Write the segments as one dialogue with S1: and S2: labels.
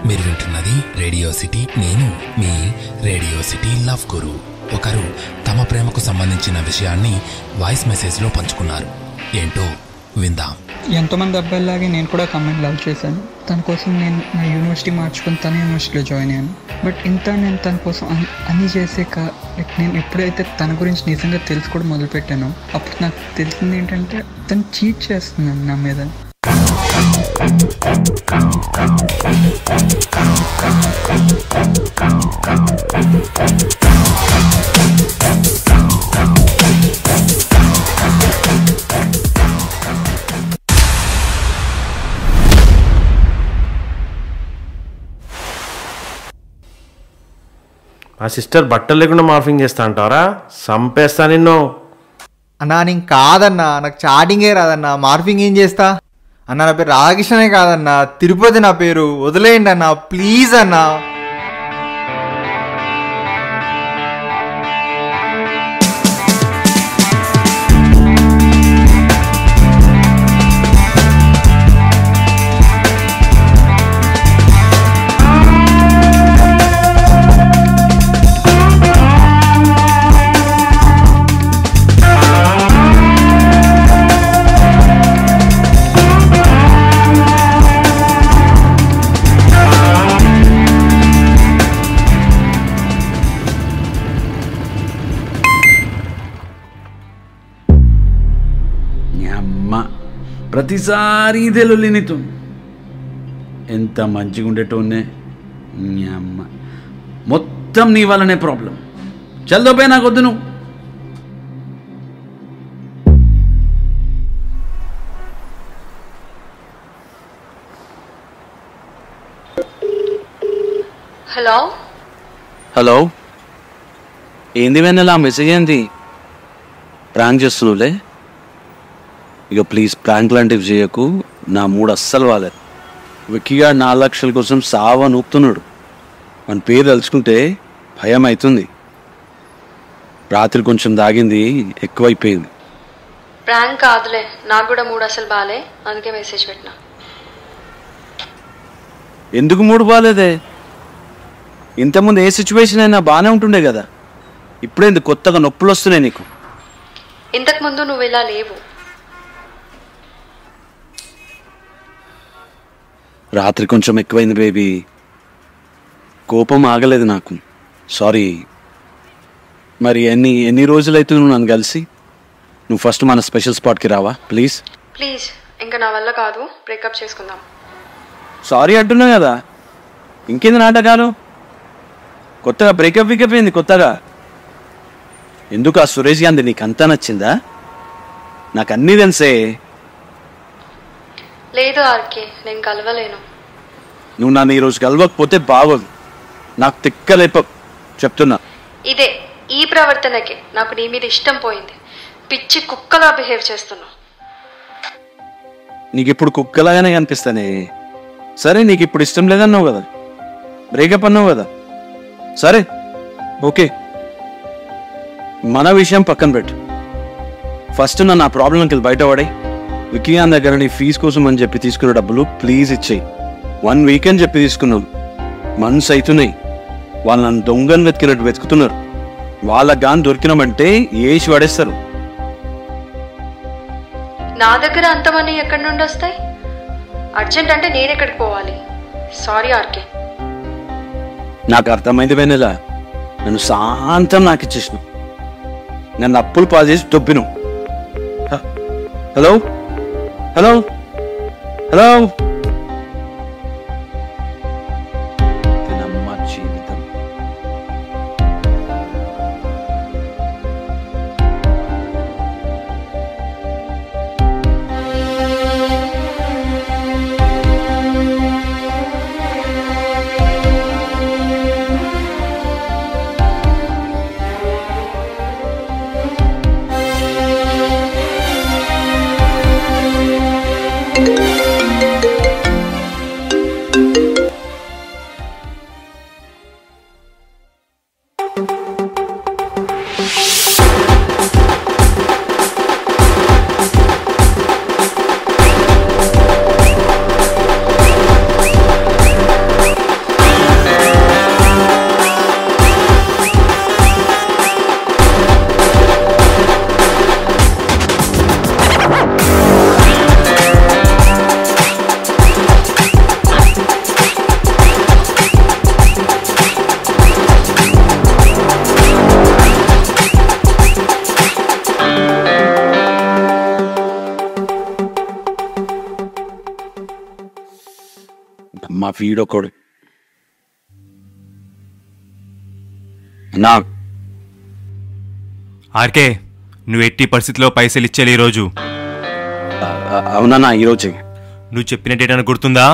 S1: మీరు వింటున్నది radio city. నేను మీ రేడియో సిటీ లవ్ గురు. ఒకరు తమ ప్రేమకు సంబంధించిన విషయాన్ని వాయిస్ మెసేజ్లో పంచుకున్నారు. ఏంటో విందాం.
S2: ఎంతోమంది అబ్బాయిలాగే నేను కూడా కమెంట్ లవ్ చేశాను. తన కోసం నేను నా యూనివర్సిటీ మార్చుకుని తన యూనివర్సిటీలో జాయిన్ అయ్యాను. బట్ ఇంత నేను తన కోసం అన్నీ చేసాక నేను ఎప్పుడైతే తన గురించి నిజంగా తెలుసుకోవడం మొదలుపెట్టానో అప్పుడు నాకు తెలిసింది ఏంటంటే తను చీట్ చేస్తున్నాను నా మీద.
S3: ఆ సిస్టర్ బట్టలు లేకుండా మార్ఫింగ్ చేస్తా అంటారా? సంపేస్తా నిన్ను.
S4: అన్నా నేను కాదన్నా, నాకు చాటింగే రాదన్నా, మార్ఫింగ్ ఏం చేస్తా అన్న. నా పేరు రాధాకృష్ణనే కాదన్నా, తిరుపతి నా పేరు. వదిలేయండి అన్నా ప్లీజ్ అన్నా.
S5: ప్రతిసారి ఇదే లొల్లినితో ఎంత మంచిగా ఉండేటోనే. అమ్మ మొత్తం నీ వల్లనే ప్రాబ్లం. చల్దోపోయి నాకు వద్దు నువ్వు.
S6: హలో
S5: హలో, ఏంది వెన్నెలా మెసేజ్ ఏంది? ప్రాంక్ చేస్తున్నావులే. ఇక ప్లీజ్ ప్రాంక్ లాంటివి చేయకు, నా మూడు అస్సలు వాలేదు. విక్కీగా 4 లక్షల కోసం సావా నూపుతున్నాడు. మన పేరు తలుచుకుంటే భయం అవుతుంది. రాత్రి కొంచెం దాగింది, ఎక్కువైపోయింది.
S6: ప్రాంక్ కాదులే, నాకు కూడా మూడు అసలు బాలే, అందుకే మెసేజ్ పెట్టినా.
S5: ఎందుకు మూడు బాలేదే? ఇంతకుముందు ఏ సిచ్యువేషన్ అయినా బాగానే ఉంటుండే కదా. ఇప్పుడేంది కొత్తగా నొప్పులు వస్తున్నాయి నీకు?
S6: ఇంతకుముందు నువ్వు ఇలా లేవు.
S5: రాత్రి కొంచెం ఎక్కువైంది బేబీ, కోపం ఆగలేదు నాకు. సారీ. మరి ఎన్ని రోజులైతే నువ్వు నన్ను కలిసి? నువ్వు ఫస్ట్ మన స్పెషల్ స్పాట్కి రావా ప్లీజ్?
S6: ప్లీజ్, ఇంకా నా వల్ల కాదు, బ్రేకప్ చేసుకుందాం.
S5: సారీ అంటున్నా కదా, ఇంకేంది నాటకాలు? కొత్తగా బ్రేకప్ అయింది కొత్తగా. ఎందుకు ఆ సురేష్ గాంధీ నీకు అంతా నచ్చిందా? నాకు అన్నీ తెలిసే.
S6: లేదు ఆర్కే, నేను కలవలేను.
S5: నువ్వు నన్ను ఈరోజు కలవకపోతే బాగోదు. నాకు తిక్కలేప చెప్తున్నా.
S6: ఇదే ఈ ప్రవర్తనకే నాకు నీ మీద ఇష్టం పోయింది. పిచ్చి కుక్కలా బిహేవ్ చేస్తున్నావు.
S5: నీకు ఇప్పుడు కుక్కలాగానే కనిపిస్తానే. సరే, నీకు ఇప్పుడు ఇష్టం లేదన్నావు కదా, బ్రేకప్ అన్నావు కదా, సరే ఓకే. మన విషయం పక్కన పెట్టు. ఫస్ట్ నన్ను ఆ ప్రాబ్లంకి వెళ్ళి బయటపడే. వికీయాన్ దగ్గర నీ ఫీజు కోసం అని చెప్పి తీసుకున్న డబ్బులు ప్లీజ్ ఇచ్చేయి. 1 వీక్ అని చెప్పి తీసుకున్నావు, మంత్స్ అవుతున్నాయి. వాళ్ళు నన్ను దొంగను వెతికినట్టు వెతుకుతున్నారు. వాళ్ళకి గాని దొరికినామంటే ఏసి పడేస్తారు.
S6: నా దగ్గర అంత మనీ ఎక్కడి నుండి వస్తాయి? అర్జెంట్ అంటే నేను ఎక్కడికి పోవాలి? Sorry RK.
S5: నాకు అర్థమైంది వెన్నెలా, నన్ను శాంతం నాకు ఇచ్చేసిన, నన్ను అప్పులు పాలు చేసి దొబ్బిను. Hello hello hello. జీవితం మా వీడొకడు అన్నా.
S7: ఆర్కే, నువ్వు ఎట్టి పరిస్థితిలో పైసలు ఇచ్చేయాలి ఈరోజు.
S5: అవునన్నా, ఈరోజు
S7: నువ్వు చెప్పిన డేట్ అని గుర్తుందా?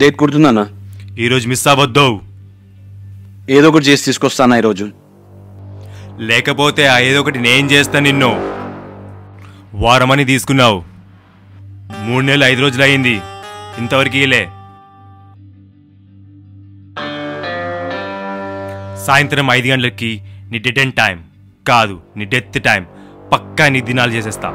S5: డేట్ గుర్తుందన్నా.
S7: ఈరోజు మిస్ అవ్వద్దు.
S5: ఏదో ఒకటి చేసి తీసుకొస్తానా ఈరోజు.
S7: లేకపోతే ఆ ఏదో ఒకటి నేను చేస్తా. నిన్ను వారమని తీసుకున్నావు, 3 నెలలు 5 రోజులు అయింది, ఇంతవరకు ఇలే. సాయంత్రం 5 గంటలకి నీ డెడ్ ఎండ్ టైం కాదు, నీ డెత్ టైం. పక్కా నీ దినాలు చేసేస్తా.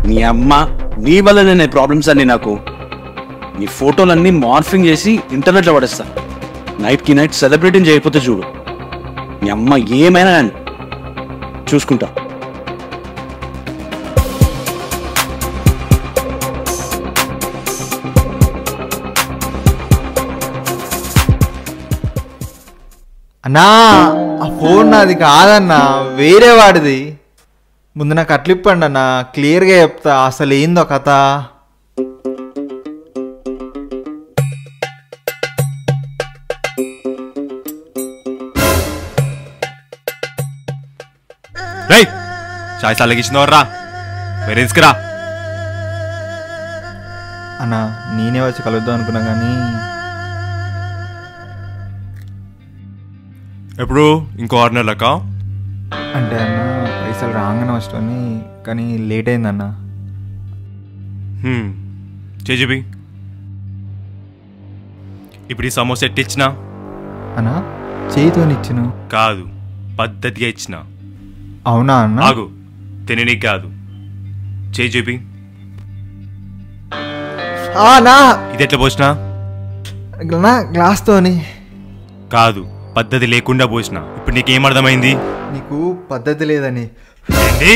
S5: నీ అమ్మ, నీ వల్లనే నేను ప్రాబ్లమ్స్ అన్ని. నాకు నీ ఫోటోలన్నీ మార్ఫింగ్ చేసి ఇంటర్నెట్లో పడేస్తా. నైట్కి నైట్ సెలబ్రేటింగ్ చేయకపోతే చూడు, నీ అమ్మ ఏమైనా నేను చూసుకుంటా.
S4: అన్నా ఆ ఫోన్ నాది కాదన్నా, వేరే వాడిది. ముందు నాకు అట్లా ఇప్పండి అన్న, క్లియర్గా చెప్తా అసలు ఏందో కథ.
S7: రేయ్, చాయ్ సాలగించినవర్రా, వేరే తీసుకురా.
S4: అన్న నేనే వచ్చి కలుద్దాం అనుకున్నా కానీ
S7: ఎప్పుడు ఇంకో 6 నెలలకా?
S4: అంటే అన్న పైసలు రాగానే వస్తుంది కానీ లేట్ అయిందన్న.
S7: చేజీబీ, ఇప్పుడు ఈ సమోసా ఎట్టి ఇచ్చినా?
S4: అన్నా చేయితోని ఇచ్చిన
S7: కాదు, పద్ధతిగా ఇచ్చిన.
S4: అవునా అన్న?
S7: ఆగు, తిననీకి కాదు. చేజీబీ, ఇది ఎట్లా పోసినా?
S4: గ్లాస్తోని
S7: కాదు, పద్ధతి లేకుండా పోసిన. ఇప్పుడు నీకేం అర్థమైంది?
S4: నీకు పద్ధతి లేదని.
S7: ఏంటి?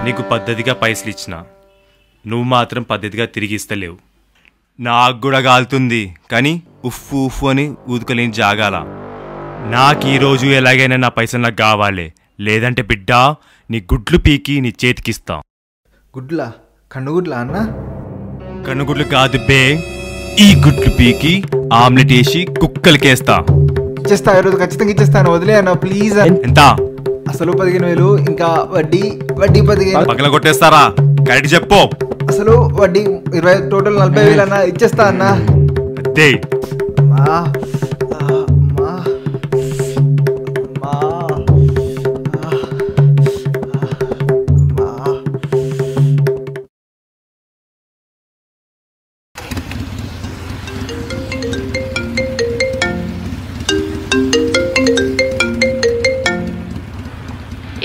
S7: నీకు పద్ధతిగా పైసలు ఇచ్చిన, నువ్వు మాత్రం పద్ధతిగా తిరిగి ఇస్తలేవు. నాకు కూడా కాలుతుంది కానీ ఉఫ్ఫు ఉఫ్ఫు అని ఊదుకలేని జాగాల. నాకు ఈరోజు ఎలాగైనా నా పైసలు నాకు కావాలి, లేదంటే బిడ్డ నీ గుడ్లు పీకి నీ చేతికిస్తా.
S4: గుడ్లా? కన్నుగుడ్లా అన్న?
S7: కన్నుగుడ్లు కాదు బే, ఈ గుడ్లు పీకి ఆమ్లెట్ వేసి కుక్కలకేస్తా.
S4: ఇచ్చేస్తా, ఈరోజు ఖచ్చితంగా ఇచ్చేస్తాను, వదిలే అన్న ప్లీజ్.
S7: ఎంత?
S4: అసలు 15,000 ఇంకా వడ్డీ 15,000.
S7: పక్కన కొట్టేస్తారా? కరెక్ట్ చెప్పు.
S4: అసలు వడ్డీ 20, టోటల్ 40,000 అన్న. ఇచ్చేస్తా అన్న.
S7: అదే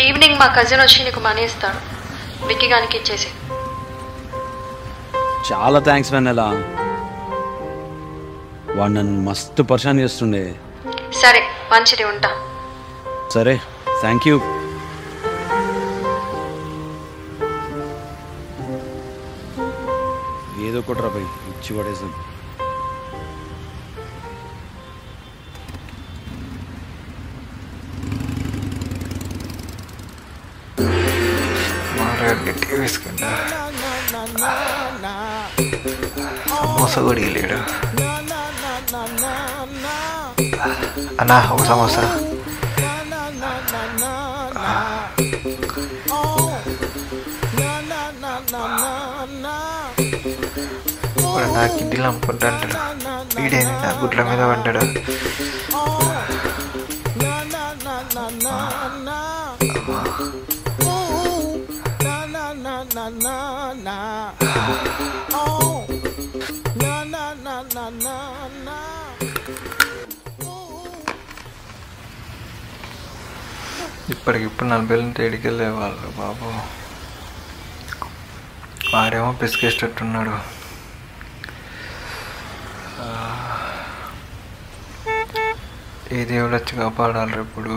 S6: ఈవినింగ్ మా కజిన్ వచ్చి నీకు మనీ ఇస్తాడు, విక్కీ గానికి ఇచ్చేసి.
S5: చాలా థ్యాంక్స్ వెన్నెల, వాడు నన్ను మస్తు పరేషాన్ చేస్తుండే.
S6: సరే మంచిది, ఉంటా.
S5: సరే, థ్యాంక్ యూ. ఏదో ఒకటి రా పోయి ఇచ్చి పడేసాం.
S4: వేసుకుంటా సమోసా కూడా లేడు అన్నా. ఒక సమోసా. నా కిడ్డీలు అమ్ముకుంటా అంటాడు, వీడేమి నా గుడ్ల మీద పడ్డాడు. ఇప్పటికిప్పుడు 40 ఏళ్ళని తేడికెళ్ళే వాళ్ళు బాబు. వాడేమో పిసికేసేటట్టున్నాడు. ఏ దేవుడు వచ్చి కాపాడాలి ఇప్పుడు.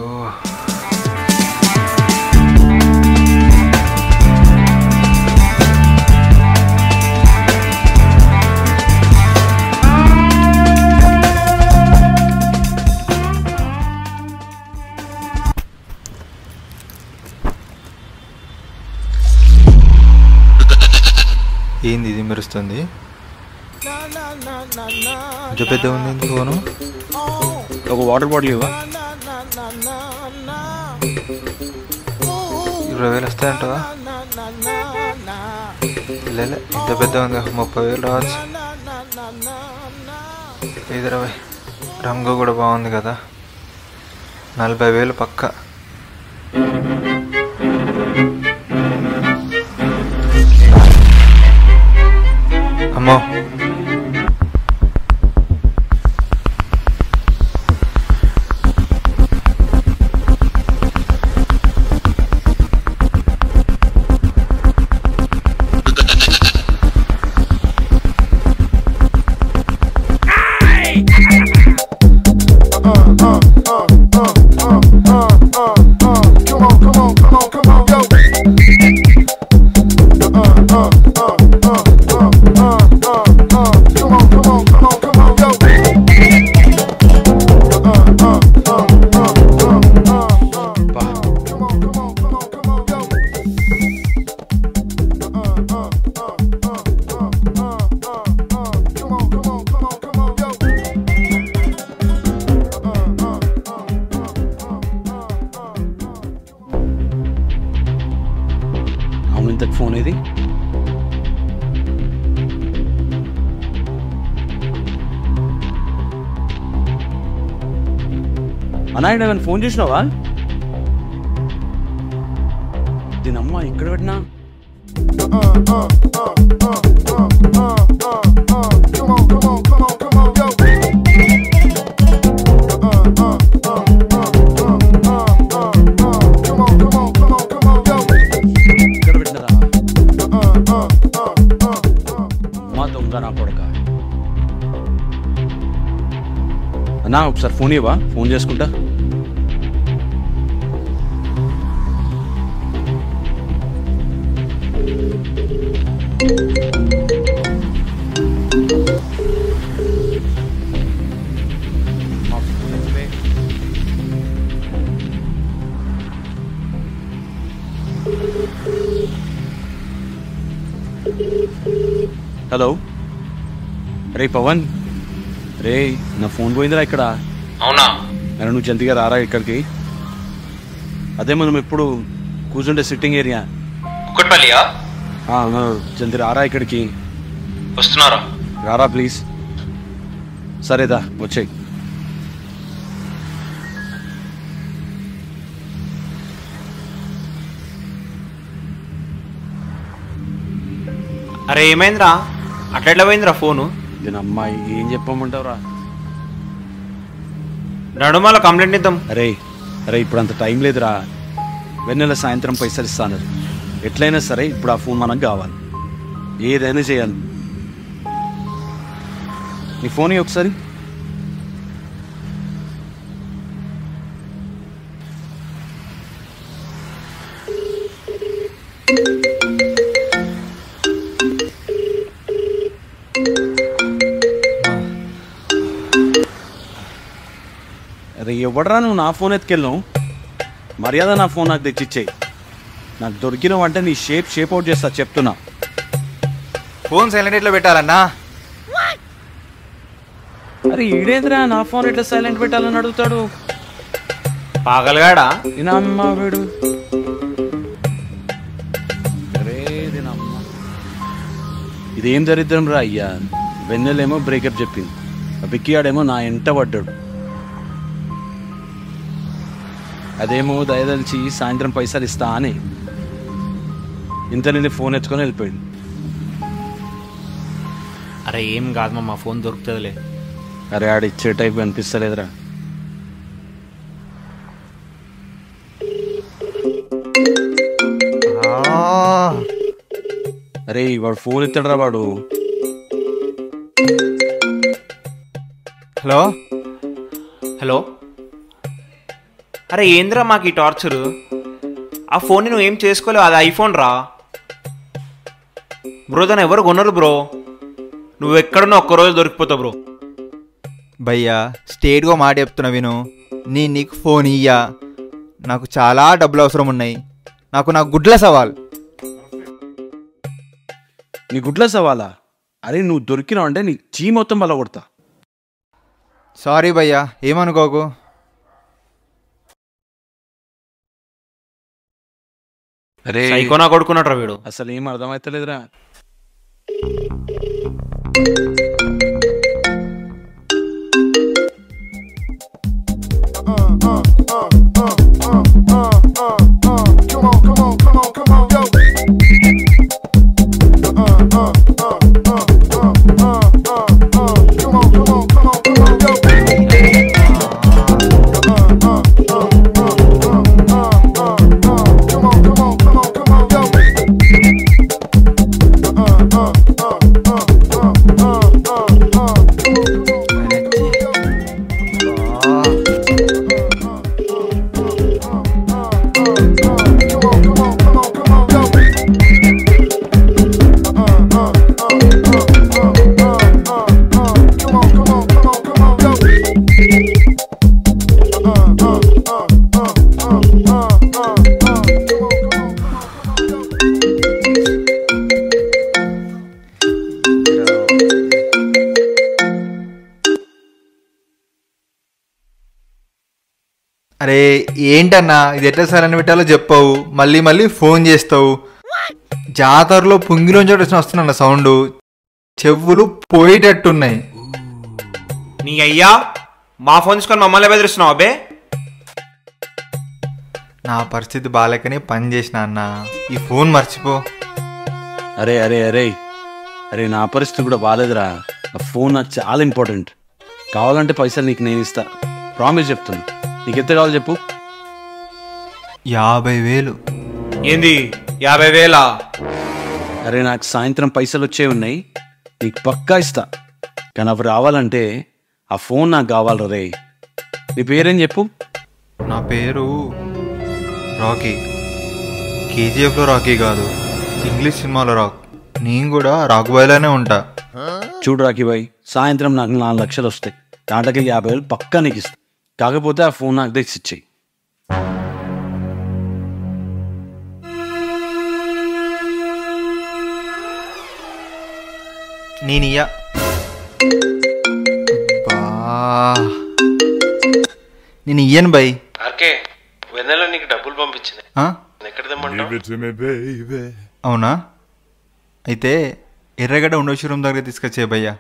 S4: ఏంది ఇది మెరుస్తుంది? కొంచెం పెద్ద ఉంది ఫోను.
S5: ఒక వాటర్ బాటిల్ ఇవ్వ.
S4: 20,000 వస్తాయంటవా? లేదు, ఇంత పెద్ద ఉంది. 30,000 రావచ్చు. 20 రంగు కూడా బాగుంది కదా. 40,000 పక్క. అమ్మో,
S5: ఇంతకు ఫోన్ ఇది? అన్నాడు ఏమైనా ఫోన్ చేసినావా? దీనమ్మ ఇక్కడ పెట్టినా. అన్నా ఒకసారి ఫోన్ ఇవ్వా, ఫోన్ చేసుకుంటా. హలో, రే పవన్, రే నా ఫోన్ పోయిందిరా ఇక్కడ.
S3: అవునా?
S5: అరే నువ్వు జల్దిగా రారా ఇక్కడికి. అదే మనం ఎప్పుడు కూర్చుంటే సిట్టింగ్ ఏరియా.
S3: కుక్కట్పల్లియా?
S5: జల్దీ రారా ఇక్కడికి.
S3: వస్తున్నారా?
S5: రారా ప్లీజ్. సరేదా వచ్చేయి.
S3: అరే ఏమైందిరా? అట్లా పోయిందిరా ఫోను?
S5: దీని అమ్మాయి ఏం చెప్పమంటావురా?
S3: నడుమాల కంప్లైంట్ ఇద్దాం.
S5: అరే అరే ఇప్పుడు అంత టైం లేదురా. వెన్నెల సాయంత్రం పైసలు ఇస్తాను. ఎట్లయినా సరే ఇప్పుడు ఆ ఫోన్ మనకు కావాలి. ఏదైనా చేయాలి. నీ ఫోన్ ఒకసారి. అరే ఎవడరా నువ్వు నా ఫోన్ ఎత్తుకెళ్ళావు? మర్యాద నా ఫోన్ నాకు తెచ్చిచ్చేయి. నాకు దొరికినవంటే నీ షేప్ అవుట్ చేస్తా చెప్తున్నా.
S4: ఫోన్ సైలెంట్ ఎట్లా పెట్టాలన్నా?
S5: అరే ఈడేంద్రా నా ఫోన్ ఎట్లా సైలెంట్ పెట్టాలని అడుగుతాడు?
S3: పాగలగాడా?
S5: దీనమ్మ వీడు. అరే దీనమ్మ, ఇదేం దరిద్రం రా అయ్యా. వెన్నెలేమో బ్రేకప్ చెప్పింది, బిక్కియాడేమో నా ఎంట పడ్డాడు. అదేమో దయదలిచి సాయంత్రం పైసలు ఇస్తా అని. ఇంత నేను ఫోన్ ఎత్తుకొని వెళ్ళిపోయింది.
S8: అరే ఏం కాదు మా ఫోన్ దొరుకుతుందిలే.
S5: అరే ఆడ ఇచ్చే టైప్ అనిపిస్తలేదురా. అరే వాడు ఫోన్ ఎత్తాడరా వాడు.
S4: హలో
S8: హలో, అరే ఏంద్రా మాకు ఈ టార్చరు? ఆ ఫోన్ నువ్వు ఏం చేసుకోలేవు, అది ఐఫోన్ రా బ్రో. దాన్ని ఎవరు కొనరు బ్రో. నువ్వు ఎక్కడున్నా ఒక్కరోజు దొరికిపోతావు బ్రో.
S4: భయ్యా స్టేట్గా మాట చెప్తున్నా విను. నేను నీకు ఫోన్ ఇయ్యా, నాకు చాలా డబ్బులు అవసరం ఉన్నాయి. నా గుడ్ల సవాల్.
S5: నీ గుడ్ల సవాలా? అరే నువ్వు దొరికినావు అంటే నీ చీ మొత్తం బల కొడతా.
S4: సారీ భయ్యా, ఏమనుకోకు.
S5: అరే
S8: సైకోనా కొడుకున్నట్రా వీడు.
S5: అసలు ఏం అర్థమైతలేదురా.
S4: అరే ఏంటన్నా ఇది ఎట్లా సరైన పెట్టాలో చెప్పావు, మళ్ళీ మళ్ళీ ఫోన్ చేస్తావు. జాతరలో పుంగిలోంచి వస్తున్నా సౌండ్, చెవులు పోయేటట్టున్నాయి.
S8: నీ అయ్యా మా ఫోన్ తీసుకొని మమ్మల్ని బెదిరిస్తున్నావు అబ్బే.
S4: నా పరిస్థితి బాగాలేకనే పని చేసిన అన్న, ఈ ఫోన్ మర్చిపో.
S5: అరే అరే అరే అరే నా పరిస్థితి కూడా బాగాలేదురా. ఆ ఫోన్ నాకు చాలా ఇంపార్టెంట్. కావాలంటే పైసలు నీకు నేను ఇస్తా, ప్రామిస్ చెప్తున్నా. నీకు ఎంత కావాలి చెప్పు.
S4: 50,000.
S8: ఏంది 50,000?
S5: అరే నాకు సాయంత్రం పైసలు వచ్చే ఉన్నాయి, నీకు పక్కా ఇస్తా. కానీ అవి రావాలంటే ఆ ఫోన్ నాకు కావాలి రే. నీ పేరేం చెప్పు.
S4: నా పేరు రాకీ. కేజీఎఫ్లో రాకీ కాదు, ఇంగ్లీష్ సినిమాలో రాక్. నేను కూడా రాక్ బాయ్లోనే ఉంటా.
S5: చూడు రాకీ బాయ్, సాయంత్రం నాకు 4 లక్షలు వస్తాయి. దాంట్లోకి 50,000 పక్కా నీకు ఇస్తా. కాకపోతే ఆ ఫోన్ నాకు తెచ్చి ఇచ్చేయి.
S4: నేను ఇయ్యా. నేను ఇయ్యను బై.
S3: ఆర్కే వెన్నెల నీకు డబ్బులు పంపించింది,
S4: ఆ?
S3: ఎక్కడ తెమ్మంటావు?
S4: అవునా, అయితే ఎర్రగడ్డ ఉండోషిరం దగ్గర తీసుకొచ్చే భయ్యా.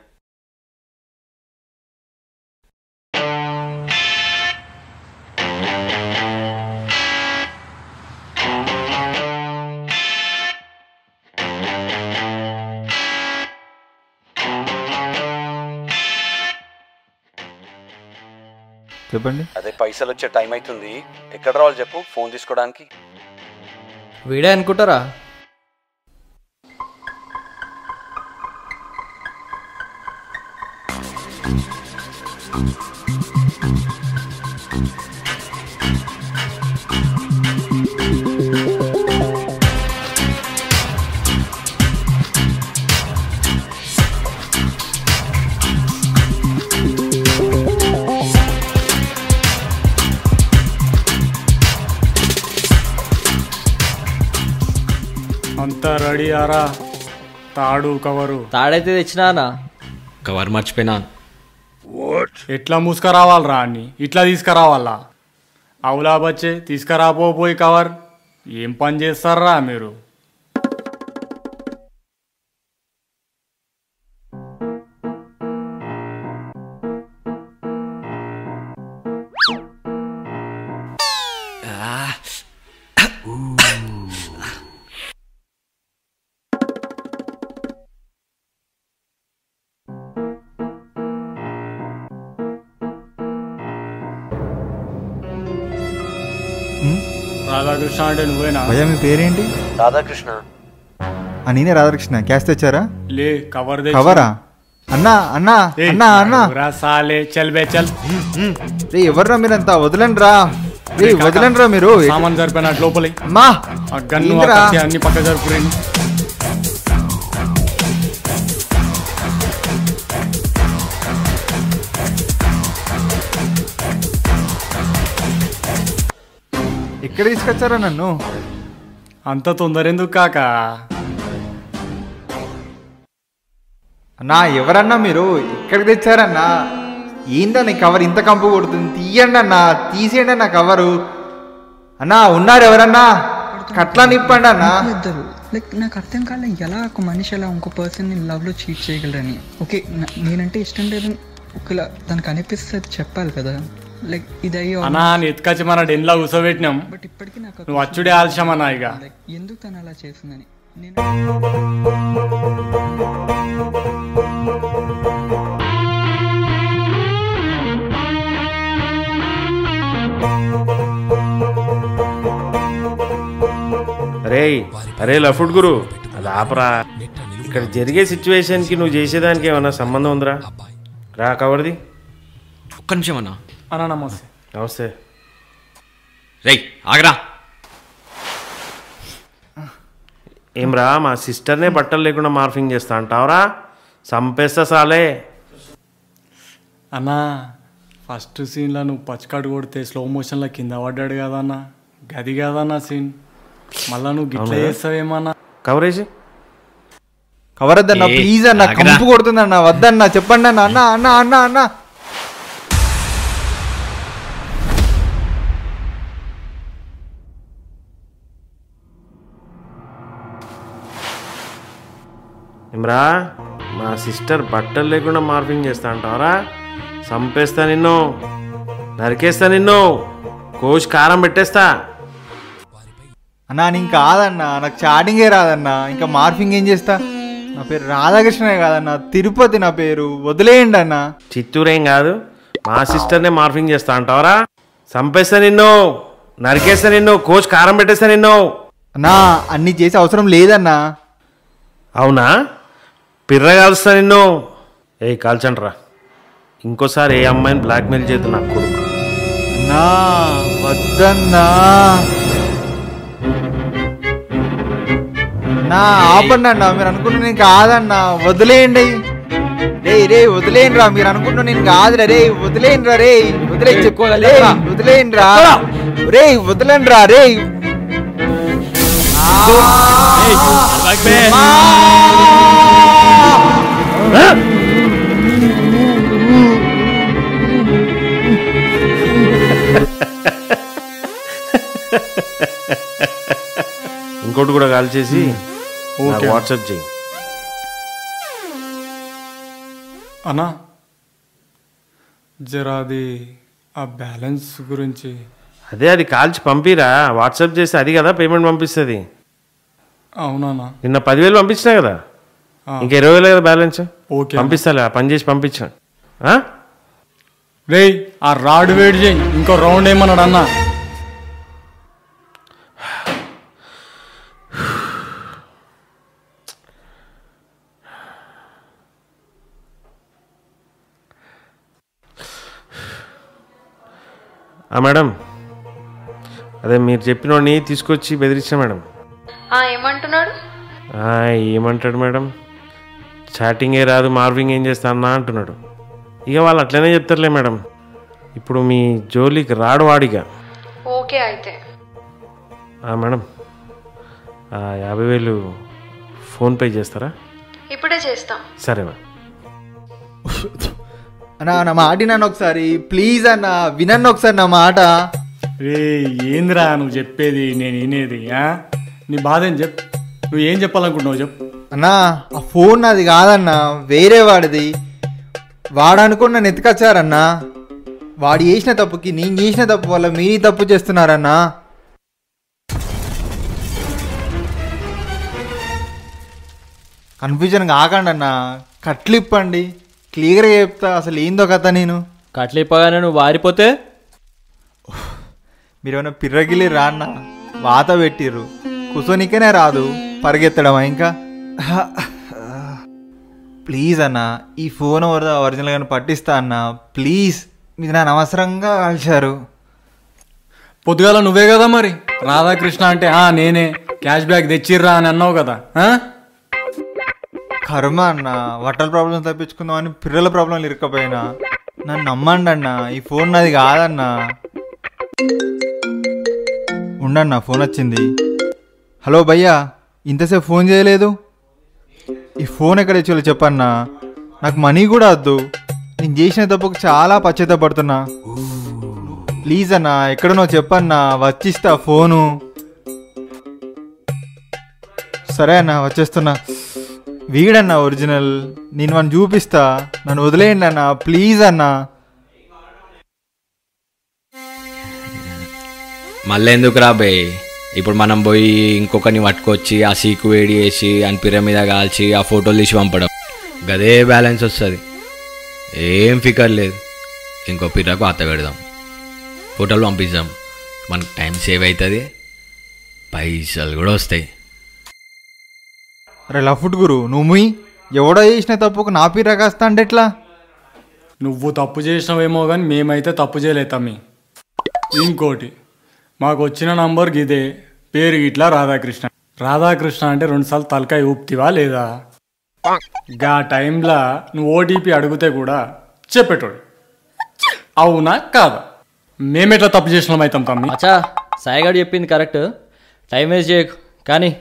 S4: చెప్పండి.
S5: అదే పైసలు వచ్చే టైం అవుతుంది, ఎక్కడ రావాలి చెప్పు ఫోన్ తీసుకోవడానికి.
S9: వీడే అనుకుంటారా?
S10: అంతా రెడీ ఆరా? తాడు కవరు
S9: తాడైతే తెచ్చినానా, కవర్ మర్చిపోయినా.
S10: ఎట్లా మూసుకురావాలరా అన్ని? ఇట్లా తీసుకురావాలా? అవులా బచ్చే తీసుకురాపోయి కవర్. ఏం పని చేస్తారా మీరు? రాధాకృష్ణ అంటే నువ్వేనా?
S4: భయ్యా మీ పేరేంటి?
S9: రాధాకృష్ణ.
S4: నేనే రాధాకృష్ణ. క్యాష్ తెచ్చారా?
S10: లే కవర్
S4: కవరా? అన్నా అన్నా అన్నా అన్నా
S10: సాలే చల్ బే చల్.
S4: రే ఎవర్రా మీరంతా? వదలండి రా రే, వదలండి రా మీరు.
S10: సామాన్ జరిపోయినట్టు లోపలి
S4: మా
S10: గన్ను అన్ని పక్క జరుపురేండి.
S4: ఎక్కడ తీసుకొచ్చారా నన్ను?
S10: అంత తొందర ఎందుకు కాక?
S4: అన్నా ఎవరన్నా మీరు? ఎక్కడికి తెచ్చారన్నా? ఏందన్నా కవర్ ఇంత కంపు కొడుతుంది? తీయండి అన్నా, తీసేయండి అన్న కవరు. అన్నా ఉన్నారు ఎవరన్నా? కట్లా నిప్పండి అన్నా.
S2: ఇద్దరు లైక్ నాకు అర్థం కాలే ఎలా ఒక మనిషి అలా ఇంకో పర్సన్ని లవ్లో చీట్ చేయగలరని. ఓకే నేనంటే ఇష్టం లేదని ఒకలా తనకు అనిపిస్తుంది చెప్పాలి కదా. లైక్ ఇది అయ్యో
S10: అన్నా ఎత్తుకొచ్చి మన డెన్లా కూర్చోబెట్టినాం.
S2: బట్ ఇప్పటికీ నాకు
S10: నువ్వు వచ్చుడే ఆలస్యం అన్నా. ఇక
S2: లైక్ ఎందుకు తను అలా చేసిందని నేను
S3: అరే లఫుడ్ గురు, అది ఆపరా. ఇక్కడ జరిగే సిచ్యువేషన్కి నువ్వు చేసేదానికి ఏమన్నా సంబంధం ఉందిరా? రా కవర్ది.
S9: ఒక్క నిమిషం అన్నా.
S10: అన్నా నమస్తే.
S3: నమస్తే.
S9: రేయ్ ఆగరా.
S3: ఏమ్రా మా సిస్టర్నే బట్టలు లేకుండా మార్ఫింగ్ చేస్తా అంటావురా? చంపేస్తా సాలే.
S10: అన్నా ఫస్ట్ సీన్లో నువ్వు పచ్చికాడు కొడితే స్లో మోషన్లో కింద పడ్డాడు కదన్నా, గది కాదన్నా సీన్. మళ్ళా నువ్వు గిట్ల చేస్తావేమన్నా?
S3: కవరేజ్
S4: కవర్ వద్దన్నా ప్లీజ్ అన్న, కంపు కొడుతుందన్నా. వద్దన్నా చెప్పండి అన్న. అన్న అన్న అన్న అన్న
S3: ఏమ్రా మా సిస్టర్ బట్టలు లేకుండా మార్ఫింగ్ చేస్తా అంటావరా? చంపేస్తా నిన్ను, నరికేస్తా నిన్ను, కోసి కారం పెట్టేస్తా.
S4: అన్నా నేను కాదన్నా, నాకు చాటింగే రాదన్నా, ఇంకా మార్ఫింగ్ ఏం చేస్తా? నా పేరు రాధాకృష్ణే కాదన్నా, తిరుపతి నా పేరు. వదిలేయండి అన్న.
S3: చిత్తూరేం కాదు, మా సిస్టర్నే మార్ఫింగ్ చేస్తా అంటావరా? చంపేస్తా నిన్ను, నరికేస్తా నిన్ను, కోసి కారం పెట్టేస్తా నిన్ను.
S4: అన్నా అన్ని చేసే అవసరం లేదన్నా.
S3: అవునా? పిర్ర కాలుస్తా నిన్ను. కాల్చండ్రా. ఇంకోసారి ఏ అమ్మాయిని బ్లాక్మెయిల్ చేద్దు నాకు కొడుకు.
S4: అన్నా వద్దన్నా. నా ఆపండి అన్న, మీరు అనుకుంటున్నా నేను కాదన్నా. వదిలేయండి రే రే, వదిలేయండి రా. మీరు అనుకుంటున్నా నేను కాదురా రే, వదిలేయండి రా రే, వదిలేయండి చెప్పుకోవాలి. వదిలేయండి రా రే, వదిలేండి రా రే.
S3: ఇంకోటి కూడా కాల్ చేసి వాట్సాప్ చేయి.
S10: అన్నా జరా అది ఆ బ్యాలెన్స్ గురించి.
S3: అదే అది కాల్చి పంపిరా, వాట్సాప్ చేసి. అది కదా పేమెంట్ పంపిస్తుంది.
S10: అవునా?
S3: నిన్న 10,000 పంపించినా కదా, ఇంకా 20,000 కదా బ్యాలెన్స్. పంపిస్తాలే, ఆ పని చేసి పంపించా.
S10: రే ఆ రాడ్ వేడి చేయి, ఇంకో రౌండ్ ఏమన్నాడు అన్నా?
S3: మేడం అదే మీరు చెప్పినోడిని తీసుకొచ్చి బెదిరించా మేడం.
S6: ఏమంటున్నాడు?
S3: ఏమంటాడు మేడం, చాటింగే రాదు మార్వింగ్ ఏం చేస్తా అన్నా అంటున్నాడు. ఇక వాళ్ళు అట్లనే చెప్తారులే మేడం. ఇప్పుడు మీ జోలికి రాడు వాడిగా.
S6: ఓకే అయితే
S3: మేడం 50,000 ఫోన్పే చేస్తారా?
S6: ఇప్పుడే చేస్తాం.
S3: సరే మేడం.
S4: అన్నా నా మాటినాను ఒకసారి ప్లీజ్ అన్న, వినన్ను ఒకసారి నా మాట.
S10: రే ఏందిరా నువ్వు చెప్పేది, నేను వినేది? నీ బాధ ఏం చెప్పు, నువ్వు ఏం చెప్పాలనుకుంటున్నావు చెప్పు.
S4: అన్నా ఆ ఫోన్ నాది కాదన్నా, వేరే వాడిది. వాడు అనుకుని నన్ను ఎత్తుకొచ్చారన్నా. వాడు చేసిన తప్పుకి నేను చేసిన తప్పు వల్ల మీరు తప్పు చేస్తున్నారన్నా. కన్ఫ్యూజన్ కాకండి అన్నా, కట్లు ఇప్పండి, క్లియర్గా చెప్తా అసలు ఏందో కథ. నేను
S9: కట్లు ఇప్పగానే నువ్వు వారిపోతే
S4: మీరేమైనా పిర్రగిలి రా అన్న, వాత పెట్టిర్రు, కూర్చోనికనే రాదు, పరిగెత్తడమా ఇంకా? ప్లీజ్ అన్న, ఈ ఫోన్ ఒరిజినల్ గాని పట్టిస్తా అన్న, ప్లీజ్. మీరు నన్ను అవసరంగా కాల్చారు.
S10: పొద్దుగాల నువ్వే కదా మరి రాధాకృష్ణ అంటే నేనే క్యాష్ బ్యాక్ తెచ్చిర్రా అని అన్నావు కదా.
S4: కర్మ అన్న, బట్టల ప్రాబ్లం తప్పించుకుందామని పిల్లల ప్రాబ్లం ఇరకపోయినా. నన్ను నమ్మండి అన్న, ఈ ఫోన్ నాది కాదన్నా. ఉండన్నా, ఫోన్ వచ్చింది. హలో భయ్యా, ఇంతసేపు ఫోన్ చేయలేదు. ఈ ఫోన్ ఎక్కడ ఇచ్చేలో చెప్పన్నా, నాకు మనీ కూడా వద్దు. నేను చేసిన తప్పుకు చాలా పశ్చాత్తపడుతున్నా. ప్లీజ్ అన్నా, ఎక్కడనో చెప్పన్నా, వచ్చిస్తా ఫోను. సరే అన్న, వచ్చేస్తున్నా. వీడన్నా ఒరిజినల్, నేను వాడిని చూపిస్తా, నన్ను వదిలేయండి అన్న, ప్లీజ్ అన్నా.
S9: మళ్ళీ ఎందుకు రాబాయ్? ఇప్పుడు మనం పోయి ఇంకొకరిని పట్టుకొచ్చి ఆ సీకు వేడి వేసి అని పిర మీద కాల్చి ఆ ఫోటోలు తీసి పంపడం, గదే బ్యాలెన్స్ వస్తుంది. ఏం ఫికర్ లేదు. ఇంకో పిర్రకు అత్త పెడదాం, ఫోటోలు పంపిద్దాం, మనకు టైం సేవ్ అవుతుంది, పైసలు కూడా వస్తాయి.
S4: అరే లఫుట్ గురు, నువ్వు ఎవడో చేసిన తప్పుకు నా పేరు రకాస్తా అంటే ఎట్లా?
S10: నువ్వు తప్పు చేసినావేమో కానీ మేమైతే తప్పు చేయలేదు తమ్మి. ఇంకోటి, మాకు వచ్చిన నంబర్ ఇదే, పేరు ఇట్లా రాధాకృష్ణ. రాధాకృష్ణ అంటే 2 సార్లు తలకాయ ఊపుతివా లేదా? గా టైంలో నువ్వు ఓటీపీ అడిగితే కూడా చెప్పేటోడు. అవునా కాదా? మేమెట్లా తప్పు చేసినాం అవుతాం తమ్మి?
S11: అచ్చా, సాయిగాడు చెప్పింది కరెక్ట్, టైం వేస్ట్ చేయకు. కానీ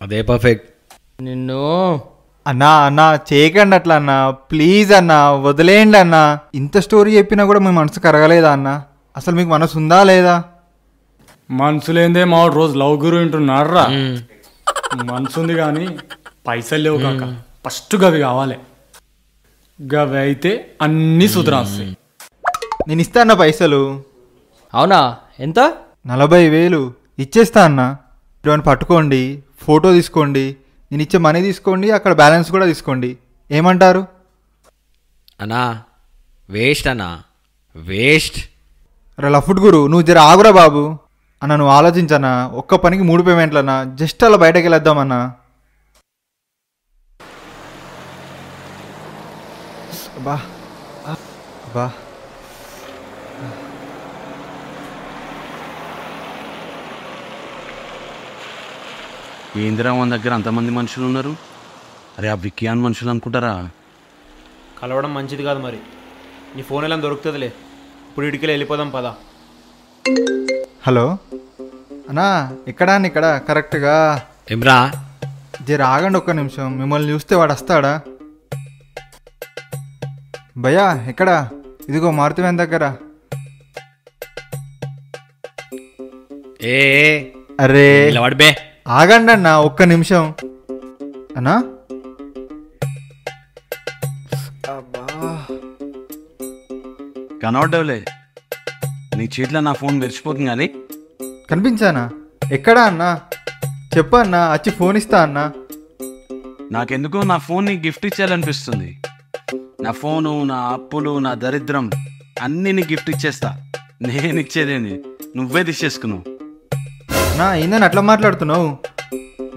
S9: అదే పర్ఫెక్ట్.
S11: నిన్ను
S4: అన్నా అన్నా చేయకండి అట్లా అన్నా, ప్లీజ్ అన్నా, వదిలేయండి అన్నా. ఇంత స్టోరీ చెప్పినా కూడా మీ మనసు కరగలేదా అన్న? అసలు మీకు మనసు ఉందా లేదా?
S10: మనసులేందే మా రోజు లవ్ గురు వింటున్నారా? మనసు ఉంది కానీ పైసలు లేవు కాక, ఫస్ట్ గవి కావాలి. గవి అయితే అన్నీ సుధరాస్తాయి.
S4: నేను ఇస్తా అన్న పైసలు.
S11: అవునా? ఎంత?
S4: 40,000 ఇచ్చేస్తా అన్న. ఇటువంటి పట్టుకోండి, ఫోటో తీసుకోండి, నేను ఇచ్చే మనీ తీసుకోండి, అక్కడ బ్యాలెన్స్ కూడా తీసుకోండి. ఏమంటారు
S9: అన్నా? వేస్ట్ అన్నా, వేస్ట్.
S4: అరే లఫుట్ గురు, నువ్వు జర ఆగురా బాబు అన్న. నువ్వు ఆలోచించన్నా, ఒక్క పనికి 3 పేమెంట్లు అన్నా. జస్ట్ అలా బయటకు వెళ్ళొద్దామన్నా. బా బా
S5: ఏందిరా మన దగ్గర అంతమంది మనుషులు ఉన్నారు? అరే ఆ విక్యాన్ మనుషులు అనుకుంటారా?
S8: కలవడం మంచిది కాదు మరి. నీ ఫోన్ ఎలా దొరుకుతుందిలే, ఇప్పుడు ఇటుకెళ్ళి వెళ్ళిపోదాం పదా.
S4: హలో అన్నా, ఎక్కడా ఇక్కడ కరెక్ట్గా?
S9: ఏమ్రా?
S4: జర ఆగండి ఒక్క నిమిషం, మిమ్మల్ని చూస్తే వాడు వస్తాడా? భయ్యా ఎక్కడా? ఇదిగో మారుతివేన్ దగ్గర.
S9: ఏ
S4: అరే
S9: వాడిబే,
S4: ఆగండి అన్న ఒక్క నిమిషం అన్నా.
S5: కనవడ్డవులే, నీ చేతిలో నా ఫోన్ మెరిచిపోతుంది కానీ.
S4: కనిపించానా? ఎక్కడా అన్నా? చెప్పు అన్నా, వచ్చి ఫోన్ ఇస్తా అన్నా.
S5: నాకెందుకో నా ఫోన్ నీ గిఫ్ట్ ఇచ్చేయాలనిపిస్తుంది. నా ఫోను, నా అప్పులు, నా దరిద్రం అన్నీ నీ గిఫ్ట్ ఇచ్చేస్తా. నేను ఇచ్చేదేంది, నువ్వే తీసేసుకున్నావు.
S4: నా ఏందని అట్లా మాట్లాడుతున్నావు?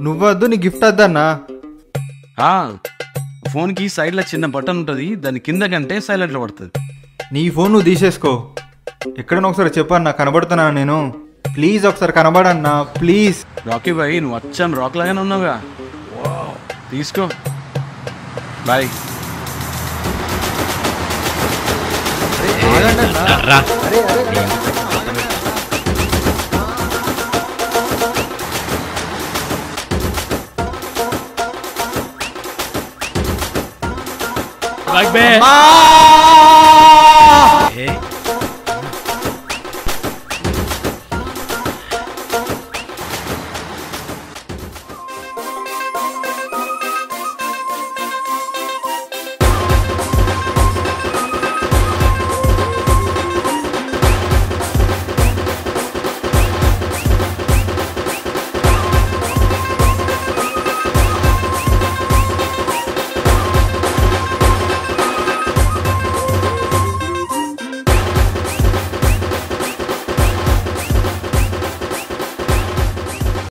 S4: నువ్వద్దు, నీ గిఫ్ట్ వద్దన్నా.
S5: ఫోన్కి సైడ్లో చిన్న బటన్ ఉంటుంది, దాని కింద కంటే సైలెంట్లో పడుతుంది.
S4: నీ ఫోన్ నువ్వు తీసేసుకో. ఎక్కడన్నా ఒకసారి చెప్పన్నా, కనబడుతున్నా నేను. ప్లీజ్ ఒకసారి కనబడన్నా ప్లీజ్.
S5: రాకీ బాయ్, నువ్వు వచ్చాం రాక్ లాగానే ఉన్నావుగా. తీసుకో, బాయ్.
S11: Like